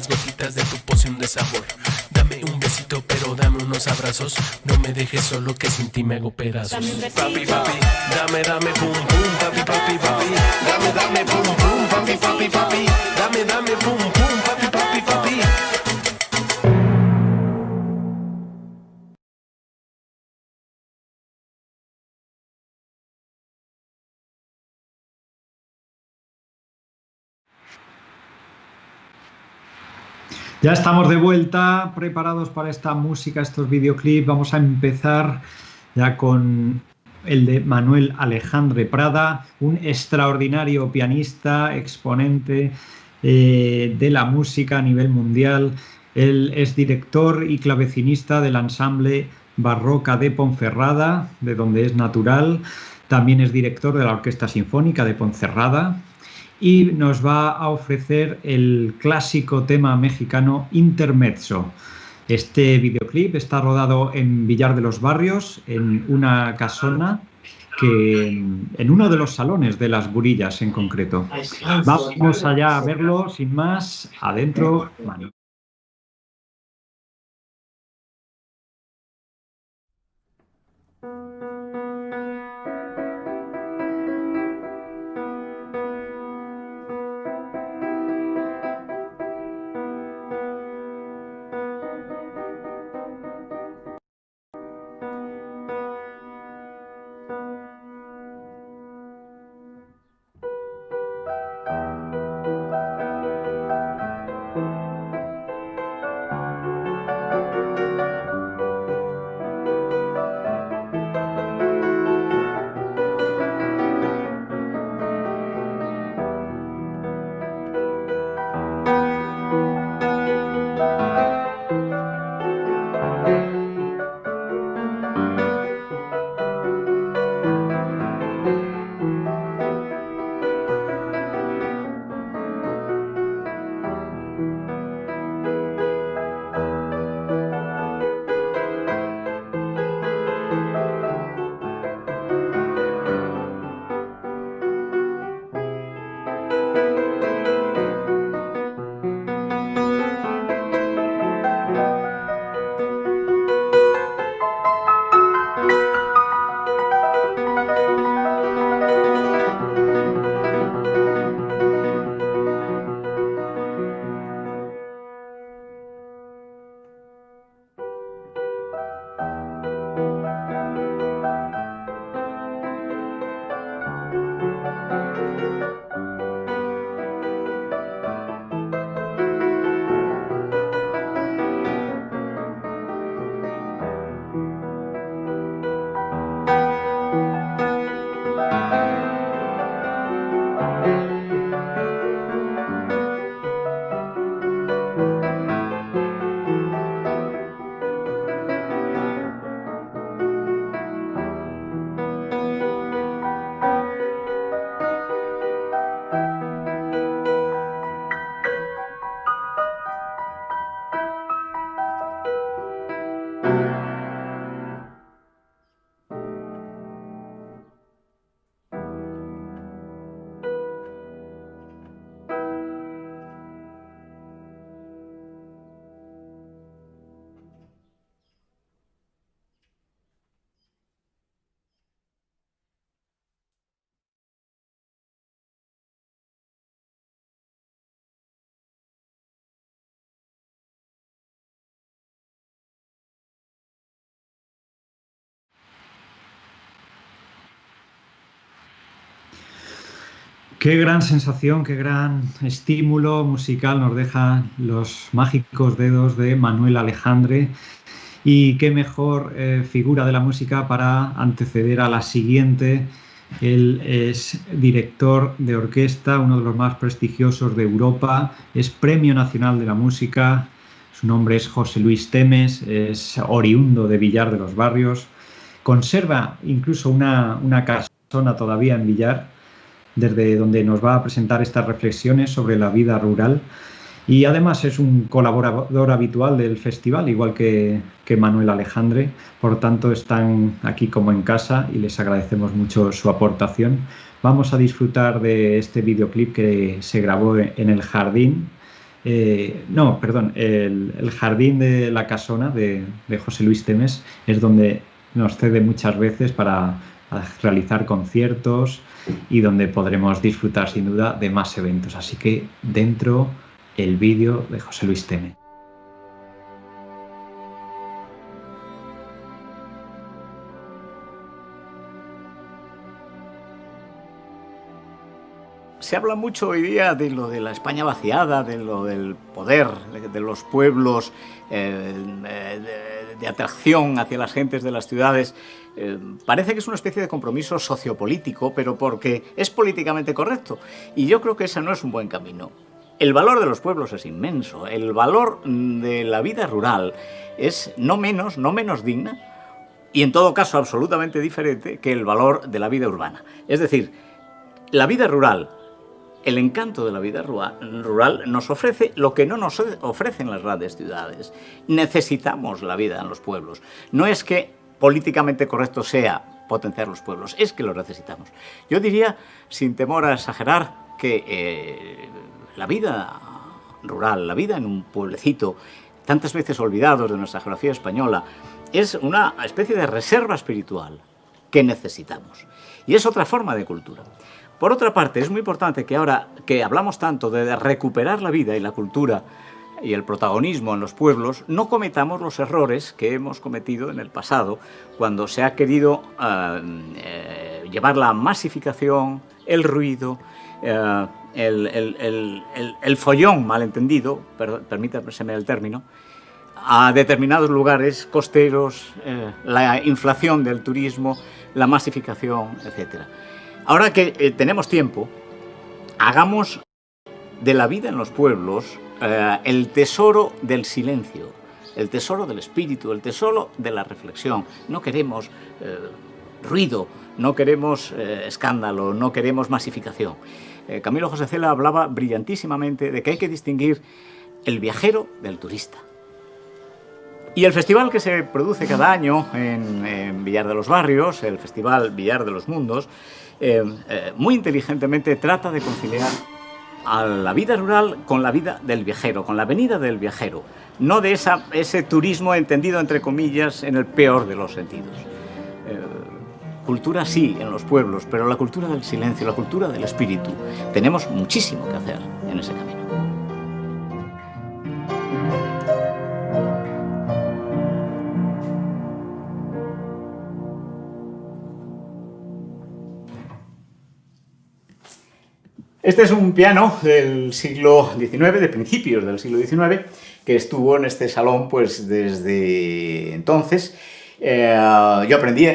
unas gotitas de tu poción de sabor. Dame un besito, pero dame unos abrazos. No me dejes solo, que sin ti me hago pedazos. Papi, papi, dame pum pum, papi, papi, papi. Dame pum pum, papi, papi, papi. Dame pum pum, papi, papi, papi. Ya estamos de vuelta, preparados para esta música, estos videoclips. Vamos a empezar ya con el de Manuel Alejandre Prada, un extraordinario pianista, exponente de la música a nivel mundial. Él es director y clavecinista del ensamble Barroca de Ponferrada, de donde es natural. También es director de la Orquesta Sinfónica de Ponferrada. Y nos va a ofrecer el clásico tema mexicano Intermezzo. Este videoclip está rodado en Villar de los Barrios, en una casona, en uno de los salones de Las Burillas en concreto. Vamos allá a verlo, sin más, adentro, Manu. Qué gran sensación, qué gran estímulo musical nos dejan los mágicos dedos de Manuel Alejandre, y qué mejor figura de la música para anteceder a la siguiente. Él es director de orquesta, uno de los más prestigiosos de Europa, es Premio Nacional de la Música. Su nombre es José Luis Temes, es oriundo de Villar de los Barrios, conserva incluso una casona todavía en Villar, desde donde nos va a presentar estas reflexiones sobre la vida rural, y además es un colaborador habitual del festival, igual que Manuel Alejandre. Por tanto, están aquí como en casa y les agradecemos mucho su aportación. Vamos a disfrutar de este videoclip que se grabó en el jardín No, perdón, el Jardín de la Casona de José Luis Temes es donde nos cede muchas veces para realizar conciertos y donde podremos disfrutar sin duda de más eventos. Así que dentro el vídeo de José Luis Temes. Se habla mucho hoy día de lo de la España vaciada, de lo del poder, de los pueblos, de atracción hacia las gentes de las ciudades. Parece que es una especie de compromiso sociopolítico, pero porque es políticamente correcto. Y yo creo que ese no es un buen camino. El valor de los pueblos es inmenso. El valor de la vida rural es no menos digna y en todo caso absolutamente diferente que el valor de la vida urbana. Es decir, la vida rural, el encanto de la vida rural nos ofrece lo que no nos ofrecen las grandes ciudades. Necesitamos la vida en los pueblos. No es que políticamente correcto sea potenciar los pueblos, es que los necesitamos. Yo diría, sin temor a exagerar, que la vida rural, la vida en un pueblecito, tantas veces olvidados de nuestra geografía española, es una especie de reserva espiritual que necesitamos. Y es otra forma de cultura. Por otra parte, es muy importante que ahora que hablamos tanto de recuperar la vida y la cultura y el protagonismo en los pueblos, no cometamos los errores que hemos cometido en el pasado, cuando se ha querido llevar la masificación, el ruido, el follón malentendido, permítanme el término, a determinados lugares costeros, la inflación del turismo, la masificación, etc. Ahora que tenemos tiempo, hagamos de la vida en los pueblos el tesoro del silencio, el tesoro del espíritu, el tesoro de la reflexión. No queremos ruido, no queremos escándalo, no queremos masificación. Camilo José Cela hablaba brillantísimamente de que hay que distinguir el viajero del turista. Y el festival que se produce cada año en Villar de los Barrios, el Festival Villar de los Mundos, muy inteligentemente trata de conciliar a la vida rural con la vida del viajero, con la venida del viajero, no de ese turismo entendido entre comillas en el peor de los sentidos. Cultura sí en los pueblos, pero la cultura del silencio, la cultura del espíritu, tenemos muchísimo que hacer en ese camino. Este es un piano del siglo XIX, de principios del siglo XIX, que estuvo en este salón pues desde entonces. Yo aprendí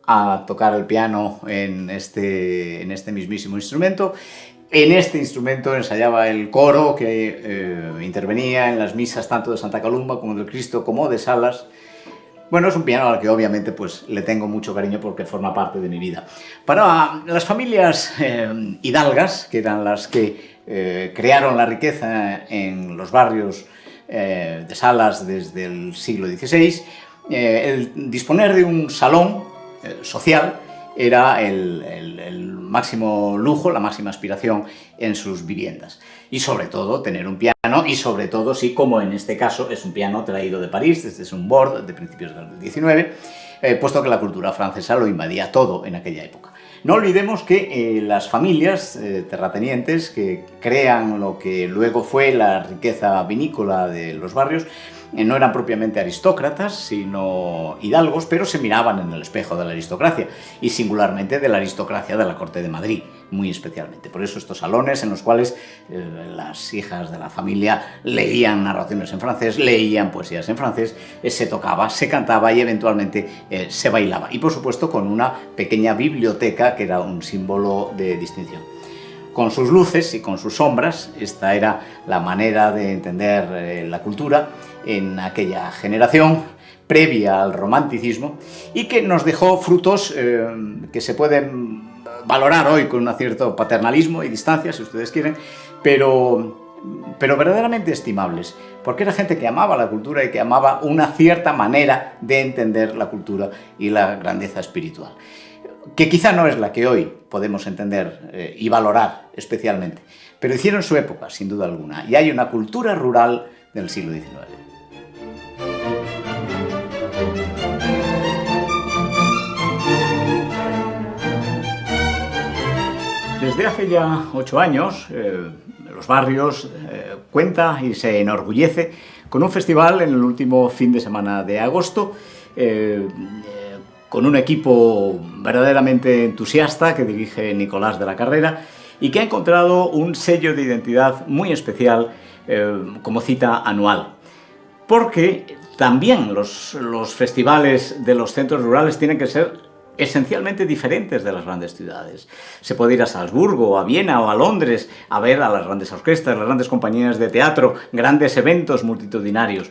a tocar el piano en este mismísimo instrumento. En este instrumento ensayaba el coro que intervenía en las misas tanto de Santa Columba como del Cristo como de Salas. Bueno, es un piano al que obviamente pues, le tengo mucho cariño porque forma parte de mi vida. Para las familias hidalgas, que eran las que crearon la riqueza en los barrios de Salas desde el siglo XVI, el disponer de un salón social era el máximo lujo, la máxima aspiración en sus viviendas. Y sobre todo tener un piano, y sobre todo, sí, como en este caso es un piano traído de París, desde Chambord, de principios del XIX, puesto que la cultura francesa lo invadía todo en aquella época. No olvidemos que las familias terratenientes que crean lo que luego fue la riqueza vinícola de los barrios, no eran propiamente aristócratas, sino hidalgos, pero se miraban en el espejo de la aristocracia, y singularmente de la aristocracia de la corte de Madrid, muy especialmente. Por eso estos salones en los cuales las hijas de la familia leían narraciones en francés, leían poesías en francés, se tocaba, se cantaba y eventualmente se bailaba. Y por supuesto con una pequeña biblioteca que era un símbolo de distinción. Con sus luces y con sus sombras, esta era la manera de entender la cultura en aquella generación previa al romanticismo y que nos dejó frutos que se pueden valorar hoy con un cierto paternalismo y distancia, si ustedes quieren, pero verdaderamente estimables, porque era gente que amaba la cultura y que amaba una cierta manera de entender la cultura y la grandeza espiritual. que quizá no es la que hoy podemos entender y valorar especialmente, pero hicieron su época, sin duda alguna, y hay una cultura rural del siglo XIX. Desde hace ya 8 años, Los Barrios cuenta y se enorgullece con un festival en el último fin de semana de agosto, con un equipo verdaderamente entusiasta que dirige Nicolás de la Carrera y que ha encontrado un sello de identidad muy especial como cita anual. Porque también los festivales de los centros rurales tienen que ser esencialmente diferentes de las grandes ciudades. Se puede ir a Salzburgo, a Viena o a Londres a ver a las grandes orquestas, las grandes compañías de teatro, grandes eventos multitudinarios.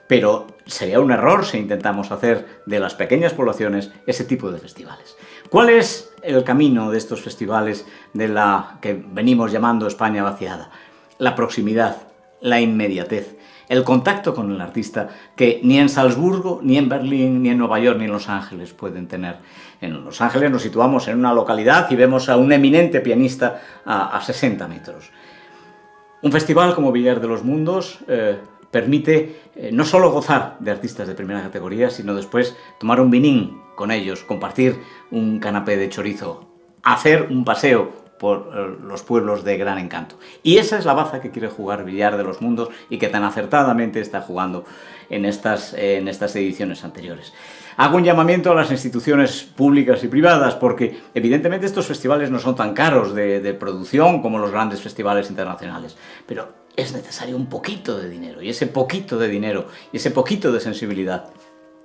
Pero sería un error si intentamos hacer de las pequeñas poblaciones ese tipo de festivales. ¿Cuál es el camino de estos festivales de la que venimos llamando España vaciada? La proximidad, la inmediatez, el contacto con el artista que ni en Salzburgo, ni en Berlín, ni en Nueva York, ni en Los Ángeles pueden tener. En Los Ángeles nos situamos en una localidad y vemos a un eminente pianista a 60 metros. Un festival como Villar de los Mundos permite no solo gozar de artistas de primera categoría, sino después tomar un vinín con ellos, compartir un canapé de chorizo, hacer un paseo por los pueblos de gran encanto. Y esa es la baza que quiere jugar Villar de los Mundos y que tan acertadamente está jugando en estas ediciones anteriores. Hago un llamamiento a las instituciones públicas y privadas porque evidentemente estos festivales no son tan caros de producción como los grandes festivales internacionales, pero es necesario un poquito de dinero, y ese poquito de dinero y ese poquito de sensibilidad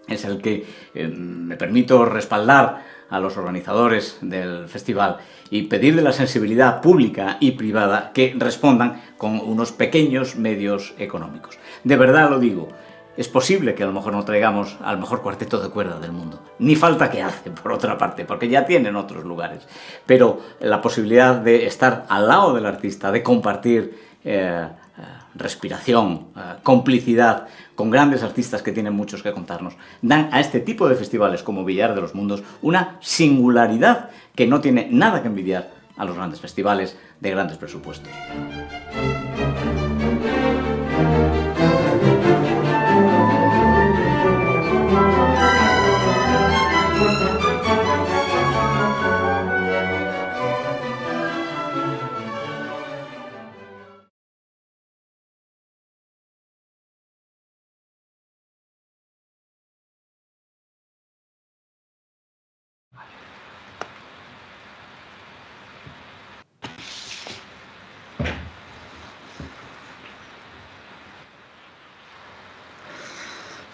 es el que me permito respaldar a los organizadores del festival y pedirle la sensibilidad pública y privada que respondan con unos pequeños medios económicos. De verdad lo digo, es posible que a lo mejor no traigamos al mejor cuarteto de cuerda del mundo, ni falta que hace por otra parte, porque ya tienen otros lugares, pero la posibilidad de estar al lado del artista, de compartir respiración, complicidad con grandes artistas que tienen muchos que contarnos, dan a este tipo de festivales como Villar de los Mundos una singularidad que no tiene nada que envidiar a los grandes festivales de grandes presupuestos.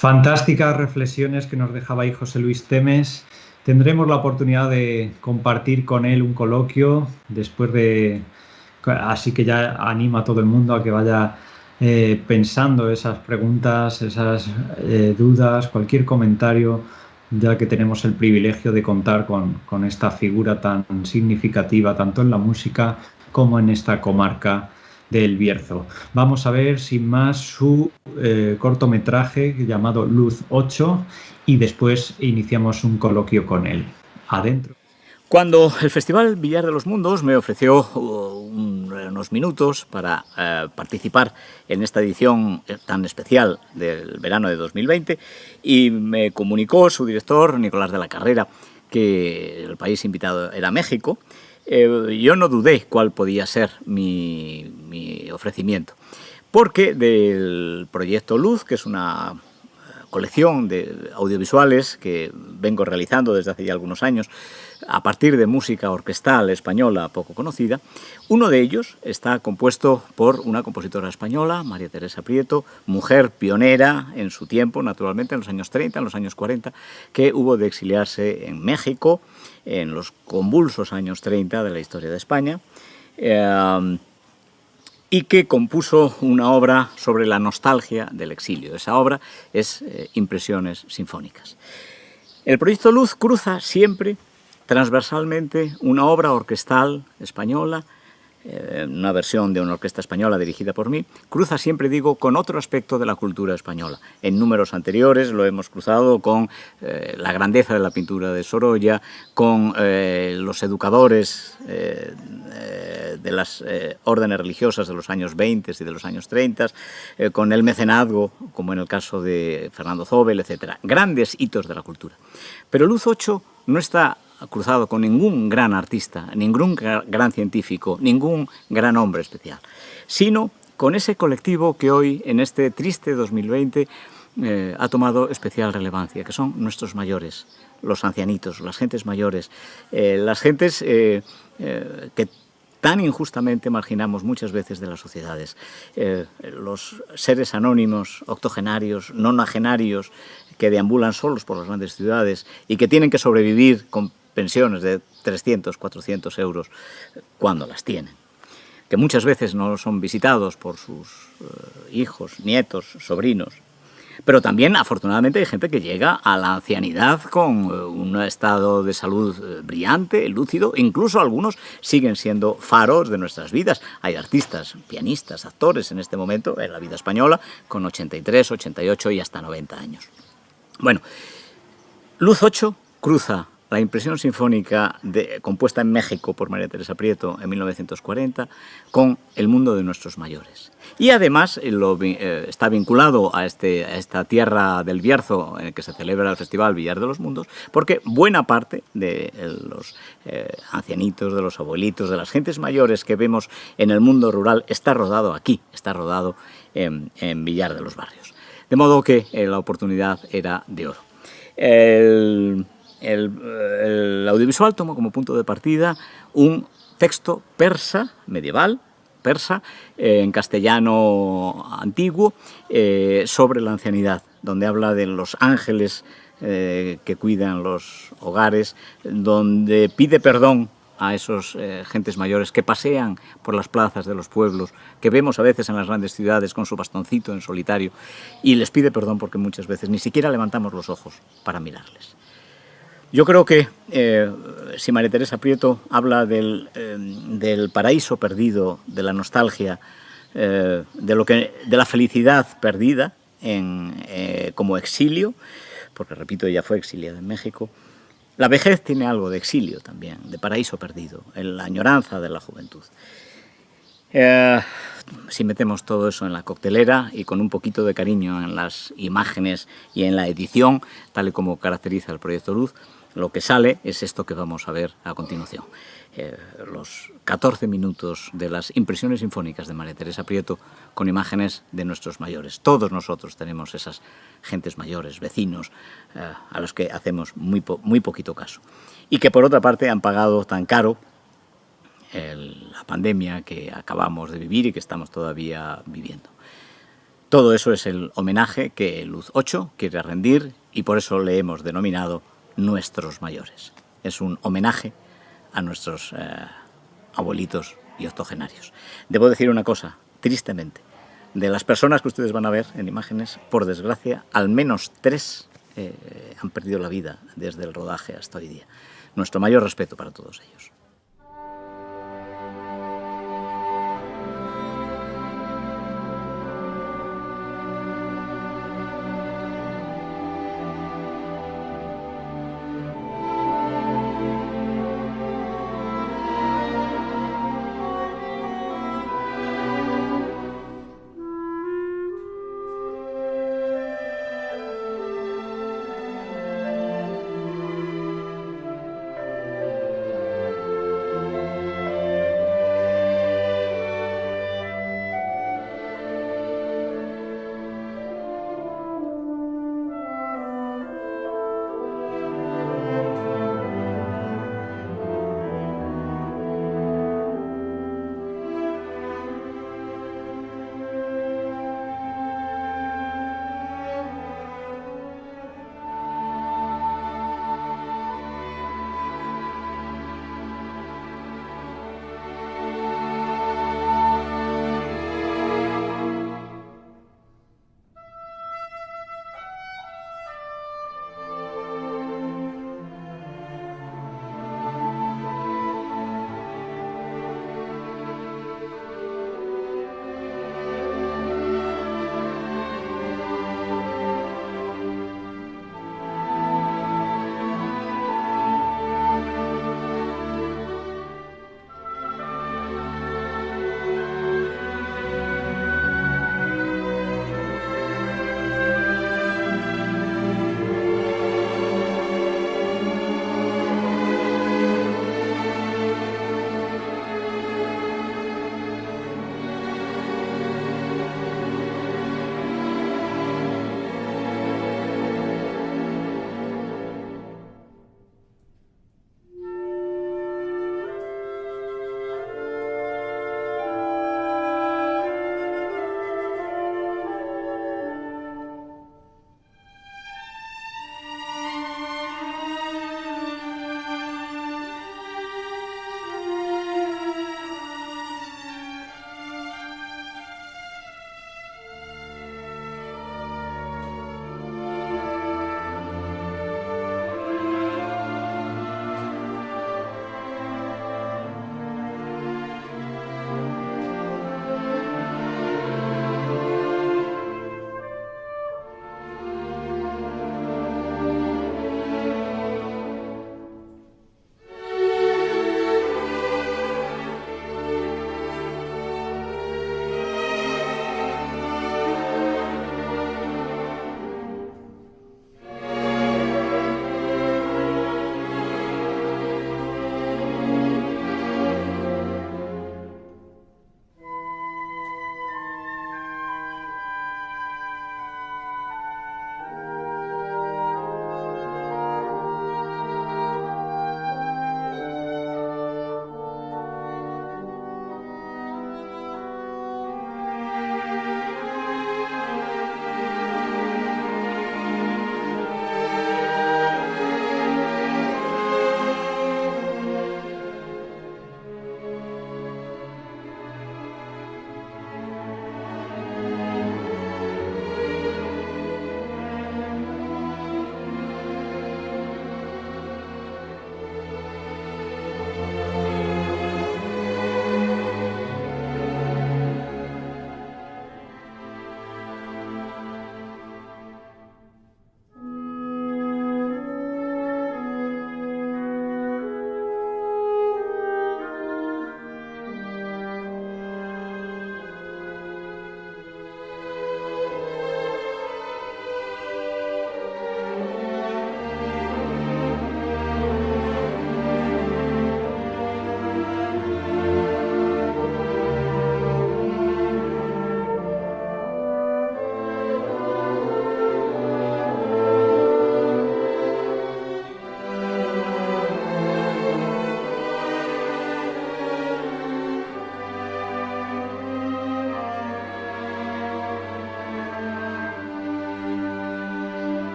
Fantásticas reflexiones que nos dejaba ahí José Luis Temes. Tendremos la oportunidad de compartir con él un coloquio después de... Así que ya animo a todo el mundo a que vaya pensando esas preguntas, esas dudas, cualquier comentario, ya que tenemos el privilegio de contar con esta figura tan significativa, tanto en la música como en esta comarca del Bierzo. Vamos a ver sin más su cortometraje llamado Luz 8 y después iniciamos un coloquio con él. Adentro. Cuando el Festival Villar de los Mundos me ofreció unos minutos para participar en esta edición tan especial del verano de 2020 y me comunicó su director, Nicolás de la Carrera, que el país invitado era México, yo no dudé cuál podía ser mi ofrecimiento, porque del proyecto Luz, que es una colección de audiovisuales que vengo realizando desde hace ya algunos años a partir de música orquestal española poco conocida, uno de ellos está compuesto por una compositora española, María Teresa Prieto, mujer pionera en su tiempo, naturalmente, en los años 30, en los años 40, que hubo de exiliarse en México en los convulsos años 30 de la historia de España, y que compuso una obra sobre la nostalgia del exilio. Esa obra es Impresiones Sinfónicas. El proyecto Luz cruza siempre transversalmente una obra orquestal española una versión de una orquesta española dirigida por mí, cruza, siempre digo, con otro aspecto de la cultura española. En números anteriores lo hemos cruzado con la grandeza de la pintura de Sorolla, con los educadores de las órdenes religiosas de los años 20 y de los años 30, con el mecenazgo, como en el caso de Fernando Zóbel, etc. Grandes hitos de la cultura. Pero Luz 8 no está cruzado con ningún gran artista, ningún gran científico, ningún gran hombre especial, sino con ese colectivo que hoy, en este triste 2020, ha tomado especial relevancia, que son nuestros mayores, los ancianitos, las gentes mayores, las gentes que tan injustamente marginamos muchas veces de las sociedades, los seres anónimos, octogenarios, nonagenarios, que deambulan solos por las grandes ciudades y que tienen que sobrevivir con pensiones de 300, 400 euros cuando las tienen, que muchas veces no son visitados por sus hijos, nietos, sobrinos. Pero también, afortunadamente, hay gente que llega a la ancianidad con un estado de salud brillante, lúcido. Incluso algunos siguen siendo faros de nuestras vidas. Hay artistas, pianistas, actores en este momento en la vida española con 83, 88 y hasta 90 años. Bueno, Luz 8 cruza la impresión sinfónica compuesta en México por María Teresa Prieto en 1940 con el mundo de nuestros mayores. Y además está vinculado a esta tierra del Bierzo en el que se celebra el Festival Villar de los Mundos, porque buena parte de los ancianitos, de los abuelitos, de las gentes mayores que vemos en el mundo rural está rodado aquí, está rodado en Villar de los Barrios. De modo que la oportunidad era de oro. El audiovisual tomó como punto de partida un texto persa, medieval, persa, en castellano antiguo, sobre la ancianidad, donde habla de los ángeles que cuidan los hogares, donde pide perdón a esos gentes mayores que pasean por las plazas de los pueblos, que vemos a veces en las grandes ciudades con su bastoncito en solitario, y les pide perdón porque muchas veces ni siquiera levantamos los ojos para mirarles. Yo creo que si María Teresa Prieto habla del paraíso perdido, de la nostalgia, de la felicidad perdida como exilio, porque repito, ella fue exiliada en México, la vejez tiene algo de exilio también, de paraíso perdido, en la añoranza de la juventud. Si metemos todo eso en la coctelera y con un poquito de cariño en las imágenes y en la edición, tal y como caracteriza el proyecto Luz, lo que sale es esto que vamos a ver a continuación. Los 14 minutos de las impresiones sinfónicas de María Teresa Prieto con imágenes de nuestros mayores. Todos nosotros tenemos esas gentes mayores, vecinos, a los que hacemos muy poquito caso. Y que por otra parte han pagado tan caro la pandemia que acabamos de vivir y que estamos todavía viviendo. Todo eso es el homenaje que Luz 8 quiere rendir y por eso le hemos denominado Nuestros Mayores. Es un homenaje a nuestros abuelitos y octogenarios. Debo decir una cosa, tristemente, de las personas que ustedes van a ver en imágenes, por desgracia, al menos 3 han perdido la vida desde el rodaje hasta hoy día. Nuestro mayor respeto para todos ellos.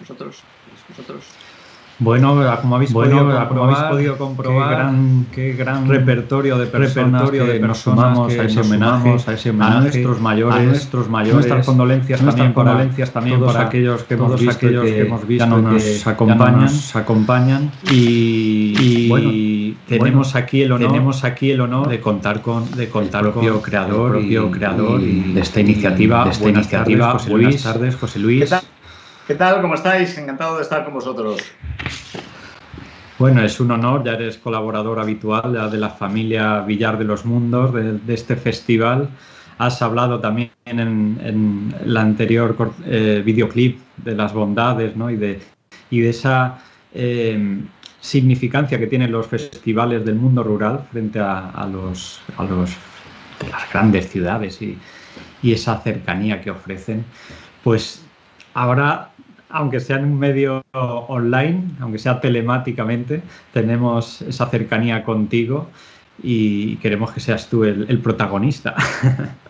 vosotros? Bueno, como habéis podido comprobar, qué gran repertorio de personas que nos sumamos a ese homenaje, a nuestros mayores, nuestras condolencias también para aquellos que hemos visto que ya no nos acompañan y bueno, tenemos aquí el honor de contar con el propio creador de esta iniciativa. Buenas tardes, José Luis. ¿Qué tal? ¿Cómo estáis? Encantado de estar con vosotros. Bueno, es un honor, ya eres colaborador habitual ya de la familia Villar de los Mundos, de este festival. Has hablado también en el anterior videoclip de las bondades, ¿no? y de esa significancia que tienen los festivales del mundo rural frente a los de las grandes ciudades y esa cercanía que ofrecen. Pues ahora, aunque sea en un medio online, aunque sea telemáticamente, tenemos esa cercanía contigo y queremos que seas tú el protagonista.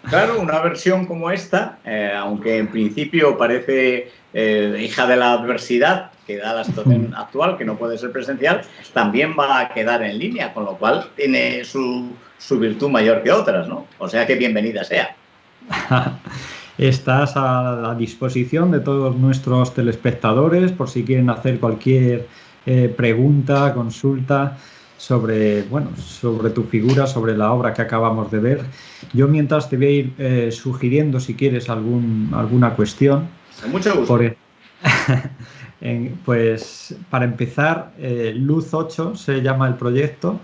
Claro, una versión como esta, aunque en principio parece hija de la adversidad que da la situación actual, que no puede ser presencial, también va a quedar en línea, con lo cual tiene su virtud mayor que otras, ¿no? O sea que bienvenida sea. Estás a la disposición de todos nuestros telespectadores por si quieren hacer cualquier pregunta, consulta sobre tu figura, sobre la obra que acabamos de ver. Yo mientras te voy a ir sugiriendo si quieres alguna cuestión. Con mucho gusto. Pues para empezar, Luz 8 se llama el proyecto.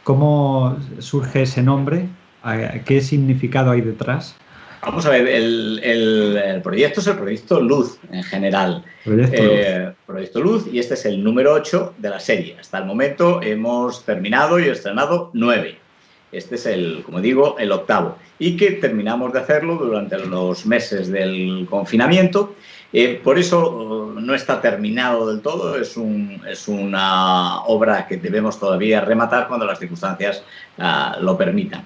¿Cómo surge ese nombre? ¿Qué significado hay detrás? Vamos a ver, el proyecto es el proyecto Luz en general. Proyecto Luz, y este es el número 8 de la serie. Hasta el momento hemos terminado y estrenado 9. Este es como digo, el 8º. Y que terminamos de hacerlo durante los meses del confinamiento. Por eso no está terminado del todo. Es una obra que debemos todavía rematar cuando las circunstancias lo permitan.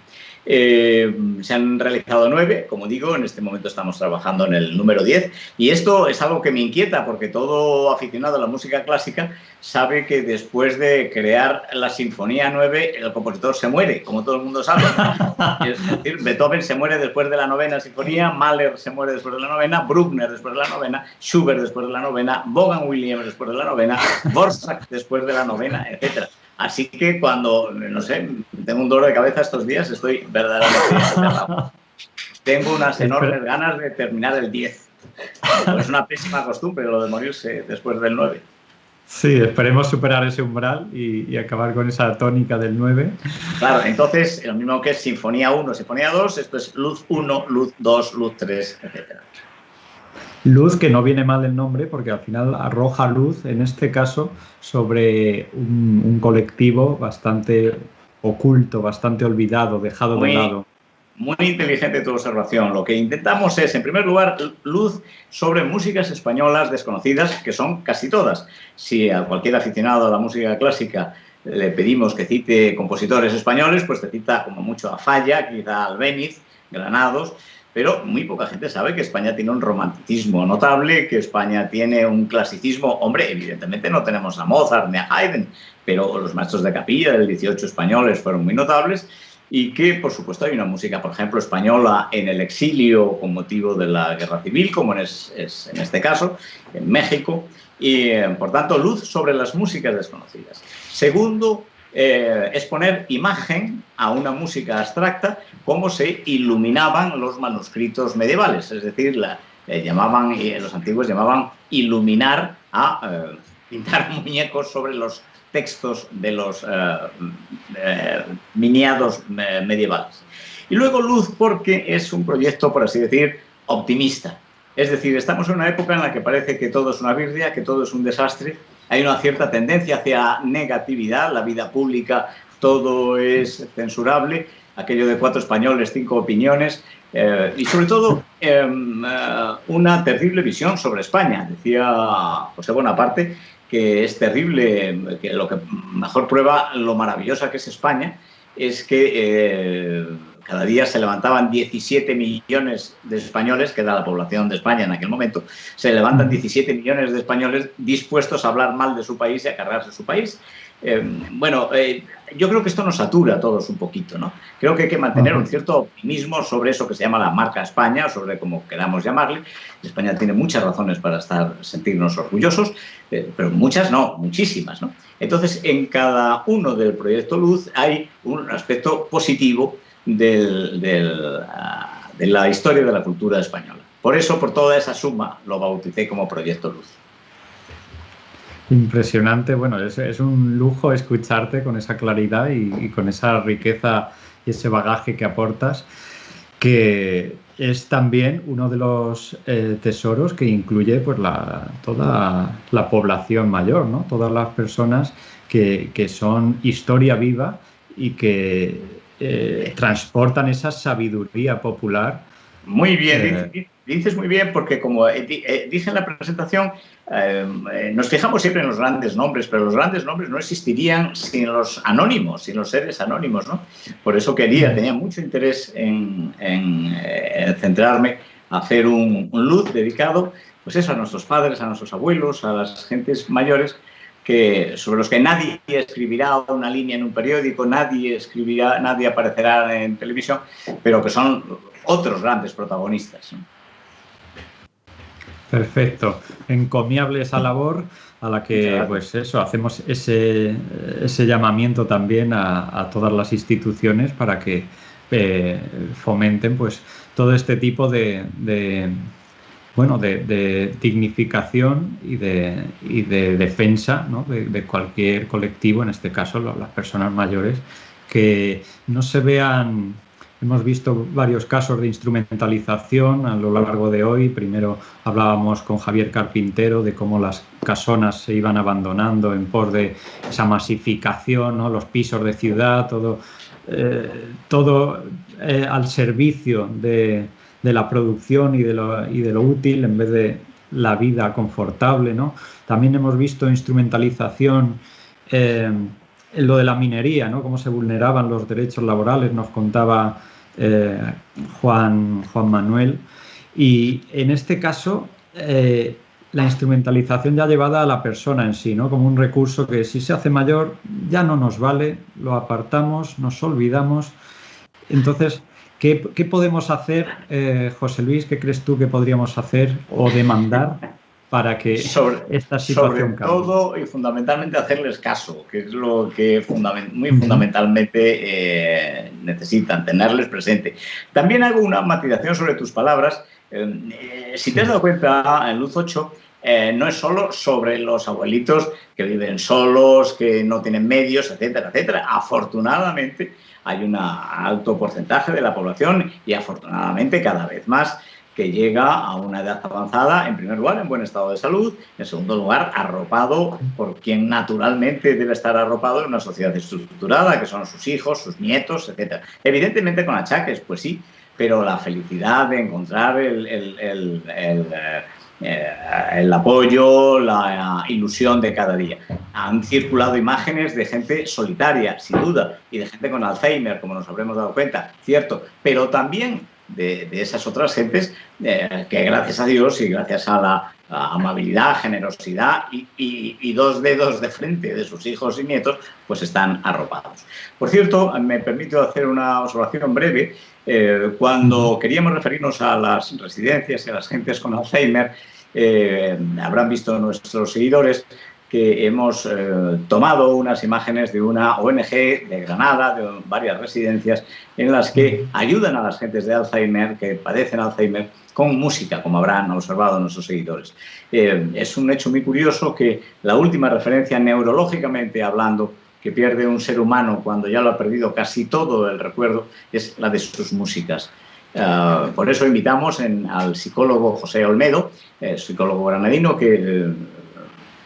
Se han realizado 9, como digo, en este momento estamos trabajando en el número 10 y esto es algo que me inquieta porque todo aficionado a la música clásica sabe que después de crear la Sinfonía 9 el compositor se muere, como todo el mundo sabe. Es decir, Beethoven se muere después de la 9ª sinfonía, Mahler se muere después de la 9ª, Bruckner después de la 9ª, Schubert después de la 9ª, Vaughan Williams después de la 9ª, Dvorak después de la 9ª, etc. Así que cuando, no sé, tengo un dolor de cabeza estos días, estoy verdaderamente aterrado. Tengo unas enormes ganas de terminar el 10. Es una pésima costumbre lo de morirse después del 9. Sí, esperemos superar ese umbral y acabar con esa tónica del 9. Claro, entonces, lo mismo que es Sinfonía 1, Sinfonía 2, esto es Luz 1, Luz 2, Luz 3, etc. Luz, que no viene mal el nombre porque al final arroja luz, en este caso, sobre un colectivo bastante oculto, bastante olvidado, dejado de lado. Muy inteligente tu observación. Lo que intentamos es, en primer lugar, luz sobre músicas españolas desconocidas, que son casi todas. Si a cualquier aficionado a la música clásica le pedimos que cite compositores españoles, pues te cita como mucho a Falla, quizá a Albéniz, Granados, pero muy poca gente sabe que España tiene un romanticismo notable, que España tiene un clasicismo. Hombre, evidentemente no tenemos a Mozart ni a Haydn, pero los maestros de capilla del 18 españoles fueron muy notables y que, por supuesto, hay una música, por ejemplo, española en el exilio con motivo de la Guerra Civil, como es en este caso, en México, y, por tanto, luz sobre las músicas desconocidas. Segundo, es poner imagen a una música abstracta, cómo se iluminaban los manuscritos medievales, es decir, los antiguos llamaban iluminar a pintar muñecos sobre los textos de los miniados medievales. Y luego luz porque es un proyecto, por así decir, optimista. Es decir, estamos en una época en la que parece que todo es una birria, que todo es un desastre. Hay una cierta tendencia hacia negatividad, la vida pública, todo es censurable, aquello de 4 españoles, 5 opiniones, y sobre todo una terrible visión sobre España. Decía José Bonaparte que es terrible, que lo que mejor prueba lo maravillosa que es España es que cada día se levantaban 17 millones de españoles, que era la población de España en aquel momento, se levantan 17 millones de españoles dispuestos a hablar mal de su país y a cargarse su país. Yo creo que esto nos satura a todos un poquito, ¿no? Creo que hay que mantener un cierto optimismo sobre eso que se llama la marca España, sobre cómo queramos llamarle. España tiene muchas razones para sentirnos orgullosos, pero muchas no, muchísimas, ¿no? Entonces, en cada uno del Proyecto Luz hay un aspecto positivo de la historia de la cultura española. Por eso, por toda esa suma, lo bauticé como Proyecto Luz. Impresionante, bueno, es un lujo escucharte con esa claridad y con esa riqueza y ese bagaje que aportas, que es también uno de los tesoros que incluye pues, toda la población mayor, ¿no? Todas las personas que son historia viva y que transportan esa sabiduría popular. Muy bien, dices muy bien, porque como dije en la presentación, nos fijamos siempre en los grandes nombres, pero los grandes nombres no existirían sin los anónimos, sin los seres anónimos, ¿no? Por eso tenía mucho interés en centrarme a hacer un luz dedicado, pues eso, a nuestros padres, a nuestros abuelos, a las gentes mayores, sobre los que nadie escribirá una línea en un periódico, nadie aparecerá en televisión, pero que son otros grandes protagonistas, ¿no? Perfecto. Encomiable esa labor a la que, pues eso, hacemos ese llamamiento también a todas las instituciones para que fomenten, pues, todo este tipo de dignificación y de defensa, ¿no? de cualquier colectivo, en este caso las personas mayores, que no se vean. Hemos visto varios casos de instrumentalización a lo largo de hoy. Primero hablábamos con Javier Carpintero de cómo las casonas se iban abandonando en pos de esa masificación, ¿no? Los pisos de ciudad, todo al servicio de la producción y de lo útil en vez de la vida confortable, ¿no? También hemos visto instrumentalización en lo de la minería, ¿no? Cómo se vulneraban los derechos laborales, nos contaba Juan Manuel. Y en este caso, la instrumentalización ya llevada a la persona en sí, ¿no? Como un recurso que si se hace mayor ya no nos vale, lo apartamos, nos olvidamos. Entonces, ¿qué podemos hacer, José Luis? ¿Qué crees tú que podríamos hacer o demandar para que esta situación cambie? Sobre todo y fundamentalmente hacerles caso, que es lo que muy fundamentalmente necesitan, tenerles presente. También hago una matización sobre tus palabras. Si te has dado cuenta, en Luz 8 no es solo sobre los abuelitos que viven solos, que no tienen medios, etcétera, etcétera. Afortunadamente hay un alto porcentaje de la población y afortunadamente cada vez más que llega a una edad avanzada, en primer lugar, en buen estado de salud, en segundo lugar, arropado por quien naturalmente debe estar arropado en una sociedad estructurada, que son sus hijos, sus nietos, etc. Evidentemente con achaques, pues sí, pero la felicidad de encontrar el apoyo, la ilusión de cada día. Han circulado imágenes de gente solitaria, sin duda, y de gente con Alzheimer, como nos habremos dado cuenta, cierto, pero también de esas otras gentes que gracias a Dios y gracias a la amabilidad, generosidad y dos dedos de frente de sus hijos y nietos, pues están arropados. Por cierto, me permito hacer una observación breve. Cuando queríamos referirnos a las residencias y a las gentes con Alzheimer, habrán visto nuestros seguidores que hemos tomado unas imágenes de una ONG de Granada, de varias residencias, en las que ayudan a las gentes de Alzheimer, que padecen Alzheimer, con música, como habrán observado nuestros seguidores. Es un hecho muy curioso que la última referencia neurológicamente hablando que pierde un ser humano cuando ya lo ha perdido casi todo el recuerdo es la de sus músicas. Por eso invitamos al psicólogo José Olmedo, psicólogo granadino que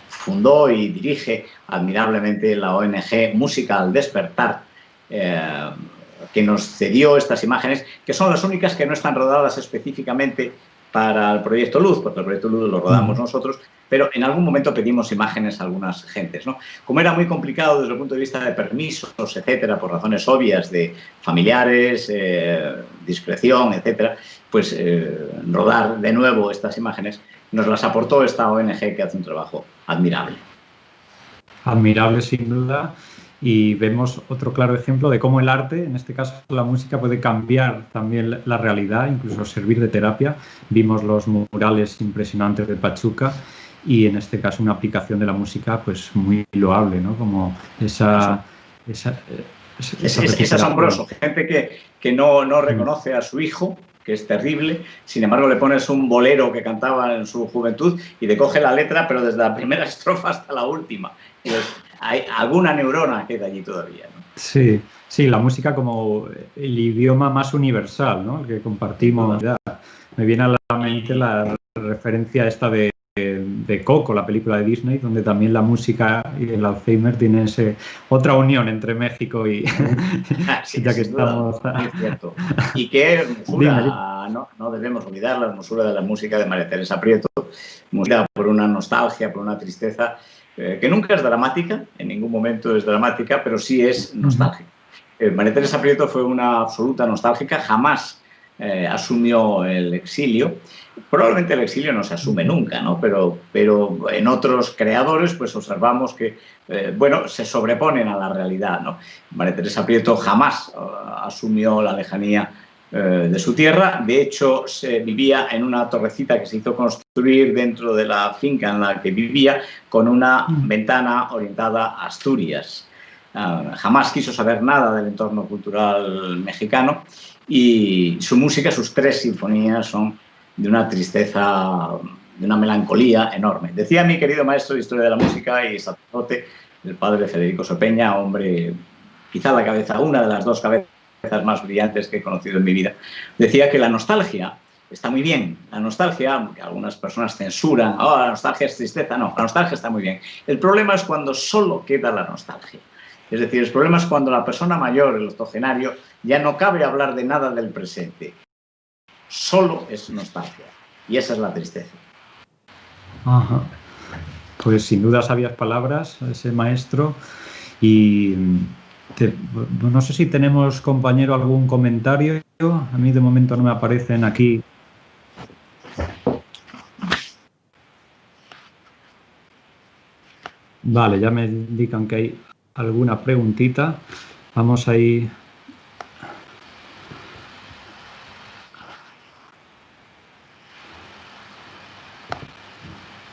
fundó y dirige admirablemente la ONG Música al Despertar, que nos cedió estas imágenes, que son las únicas que no están rodadas específicamente para el Proyecto Luz, porque el Proyecto Luz lo rodamos nosotros, pero en algún momento pedimos imágenes a algunas gentes, ¿no? Como era muy complicado desde el punto de vista de permisos, etcétera, por razones obvias de familiares, discreción, etcétera, pues rodar de nuevo estas imágenes nos las aportó esta ONG que hace un trabajo admirable. Admirable, sin duda. Y vemos otro claro ejemplo de cómo el arte, en este caso la música, puede cambiar también la realidad, incluso servir de terapia. Vimos los murales impresionantes de Pachuca y en este caso una aplicación de la música pues muy loable, ¿no? Como es asombroso. Gente que no reconoce a su hijo, que es terrible, sin embargo le pones un bolero que cantaba en su juventud y te coge la letra, pero desde la primera estrofa hasta la última. Entonces, hay alguna neurona queda allí todavía, ¿no? Sí, sí, la música como el idioma más universal, ¿no? El que compartimos. Me viene a la mente la referencia esta de Coco, la película de Disney, donde también la música y el Alzheimer tienen otra unión entre México y sí, ya que estamos. Es cierto. Y qué hermosura, no debemos olvidar la hermosura de la música de María Teresa Prieto, música por una nostalgia, por una tristeza, que nunca es dramática, en ningún momento es dramática, pero sí es nostálgica. María Teresa Prieto fue una absoluta nostálgica, jamás asumió el exilio. Probablemente el exilio no se asume nunca, ¿no? Pero en otros creadores pues observamos que bueno, se sobreponen a la realidad, ¿no? María Teresa Prieto jamás asumió la lejanía de su tierra. De hecho, se vivía en una torrecita que se hizo construir dentro de la finca en la que vivía, con una ventana orientada a Asturias. Jamás quiso saber nada del entorno cultural mexicano y su música, sus 3 sinfonías, son de una tristeza, de una melancolía enorme. Decía mi querido maestro de Historia de la Música y sacerdote, el padre Federico Sopeña, hombre, quizá una de las 2 cabezas más brillantes que he conocido en mi vida, decía que la nostalgia está muy bien. La nostalgia, que algunas personas censuran, la nostalgia es tristeza. No, la nostalgia está muy bien. El problema es cuando solo queda la nostalgia. Es decir, el problema es cuando la persona mayor, el octogenario, ya no cabe hablar de nada del presente. Solo es nostalgia. Y esa es la tristeza. Ajá. Pues sin duda sabias palabras, ese maestro. Y no sé si tenemos, compañero, algún comentario. A mí de momento no me aparecen aquí. Vale, ya me indican que hay alguna preguntita. Vamos ahí.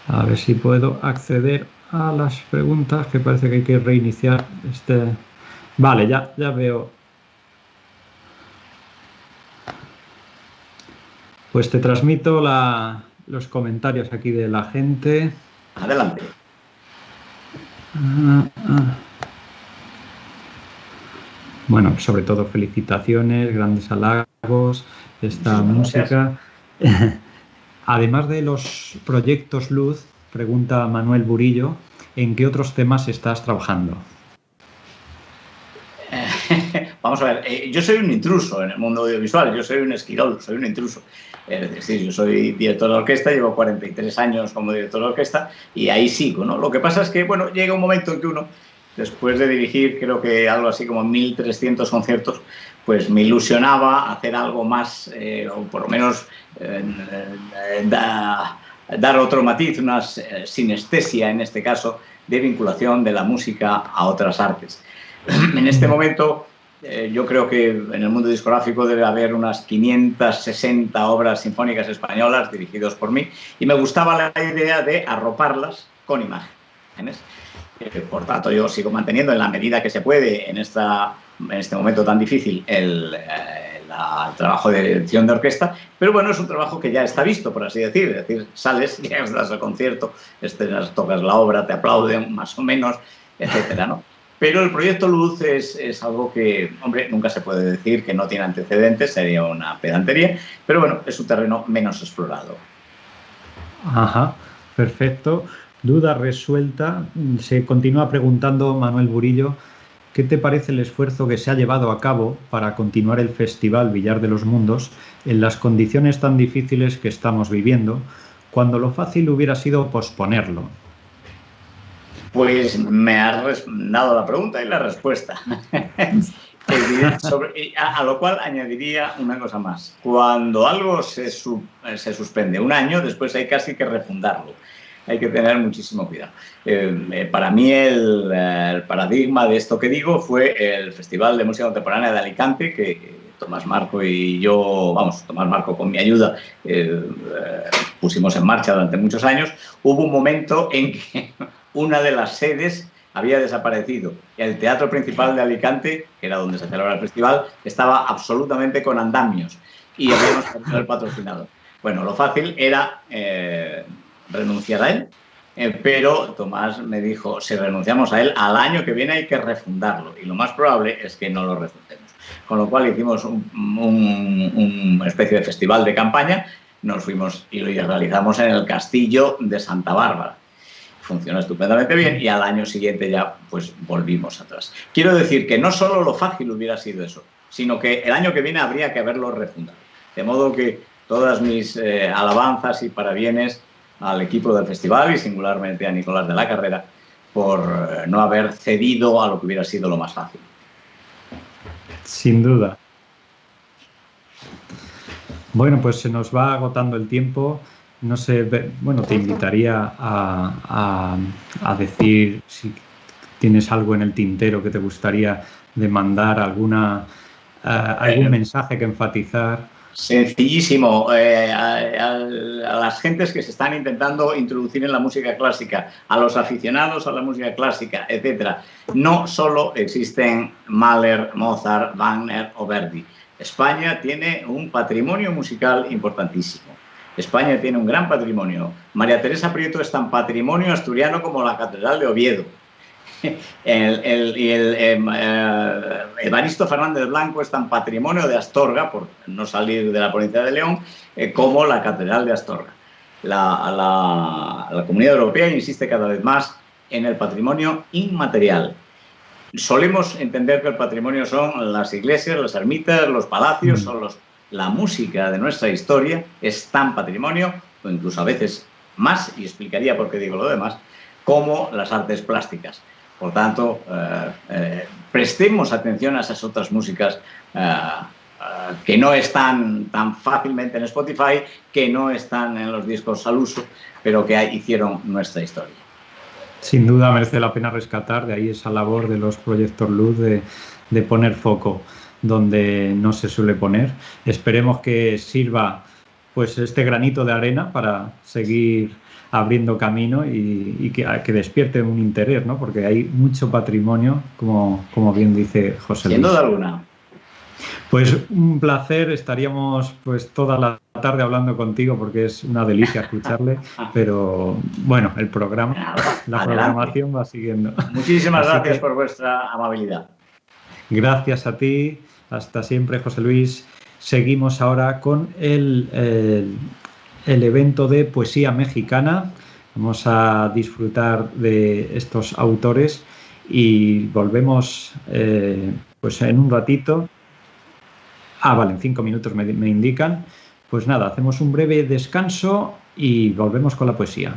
A ver si puedo acceder a las preguntas, que parece que hay que reiniciar este. Vale, ya veo. Pues te transmito los comentarios aquí de la gente. Adelante. Bueno, sobre todo felicitaciones, grandes halagos, esta música. Además de los proyectos Luz, pregunta Manuel Burillo, ¿en qué otros temas estás trabajando? Vamos a ver, yo soy un intruso en el mundo audiovisual, yo soy un esquirol, soy un intruso. Es decir, yo soy director de orquesta, llevo 43 años como director de orquesta y ahí sigo, ¿no? Lo que pasa es que, bueno, llega un momento en que uno, después de dirigir creo que algo así como 1.300 conciertos, pues me ilusionaba hacer algo más, o por lo menos dar otro matiz, una sinestesia en este caso, de vinculación de la música a otras artes. En este momento yo creo que en el mundo discográfico debe haber unas 560 obras sinfónicas españolas dirigidas por mí y me gustaba la idea de arroparlas con imágenes. Por tanto, yo sigo manteniendo en la medida que se puede en este momento tan difícil el trabajo de dirección de orquesta, pero bueno, es un trabajo que ya está visto, por así decir. Es decir, sales, llegas al concierto, tocas la obra, te aplauden más o menos, etcétera, ¿no? Pero el proyecto Luz es algo que, hombre, nunca se puede decir que no tiene antecedentes, sería una pedantería, pero bueno, es un terreno menos explorado. Ajá, perfecto. Duda resuelta. Se continúa preguntando Manuel Burillo, ¿qué te parece el esfuerzo que se ha llevado a cabo para continuar el Festival Villar de los Mundos en las condiciones tan difíciles que estamos viviendo, cuando lo fácil hubiera sido posponerlo? Pues me has dado la pregunta y la respuesta. A lo cual añadiría una cosa más. Cuando algo se suspende un año, después hay casi que refundarlo. Hay que tener muchísimo cuidado. Para mí el paradigma de esto que digo fue el Festival de Música Contemporánea de Alicante, que Tomás Marco y yo, Tomás Marco con mi ayuda, pusimos en marcha durante muchos años. Hubo un momento en que una de las sedes había desaparecido. El Teatro Principal de Alicante, que era donde se celebra el festival, estaba absolutamente con andamios y habíamos perdido el patrocinador. Bueno, lo fácil era renunciar a él, pero Tomás me dijo, si renunciamos a él, al año que viene hay que refundarlo y lo más probable es que no lo refundemos. Con lo cual hicimos una especie de festival de campaña, nos fuimos y lo realizamos en el Castillo de Santa Bárbara. Funcionó estupendamente bien y al año siguiente ya pues volvimos atrás. Quiero decir que no solo lo fácil hubiera sido eso, sino que el año que viene habría que haberlo refundado. De modo que todas mis alabanzas y parabienes al equipo del festival y singularmente a Nicolás de la Carrera por no haber cedido a lo que hubiera sido lo más fácil. Sin duda. Bueno, pues se nos va agotando el tiempo. No sé, bueno, te invitaría a decir si tienes algo en el tintero que te gustaría demandar, algún mensaje que enfatizar. Sencillísimo. A las gentes que se están intentando introducir en la música clásica, a los aficionados a la música clásica, etc. No solo existen Mahler, Mozart, Wagner o Verdi. España tiene un patrimonio musical importantísimo. España tiene un gran patrimonio. María Teresa Prieto es tan patrimonio asturiano como la Catedral de Oviedo. Evaristo Fernández Blanco es tan patrimonio de Astorga, por no salir de la provincia de León, como la Catedral de Astorga. La Comunidad Europea insiste cada vez más en el patrimonio inmaterial. Solemos entender que el patrimonio son las iglesias, las ermitas, los palacios, son la música de nuestra historia es tan patrimonio, o incluso a veces más, y explicaría por qué digo lo demás, como las artes plásticas. Por tanto, prestemos atención a esas otras músicas que no están tan fácilmente en Spotify, que no están en los discos al uso, pero que hicieron nuestra historia. Sin duda merece la pena rescatar de ahí esa labor de los Proyector Luz de poner foco donde no se suele poner. Esperemos que sirva pues este granito de arena para seguir abriendo camino y que despierte un interés, ¿no? Porque hay mucho patrimonio, como bien dice José Luis. Sin duda alguna. Pues un placer, estaríamos pues toda la tarde hablando contigo porque es una delicia escucharle, pero bueno, la programación va siguiendo. Muchísimas gracias por vuestra amabilidad. Gracias a ti, hasta siempre, José Luis. Seguimos ahora con el evento de poesía mexicana. Vamos a disfrutar de estos autores y volvemos pues en un ratito. Vale, en 5 minutos me indican. Pues nada, hacemos un breve descanso y volvemos con la poesía.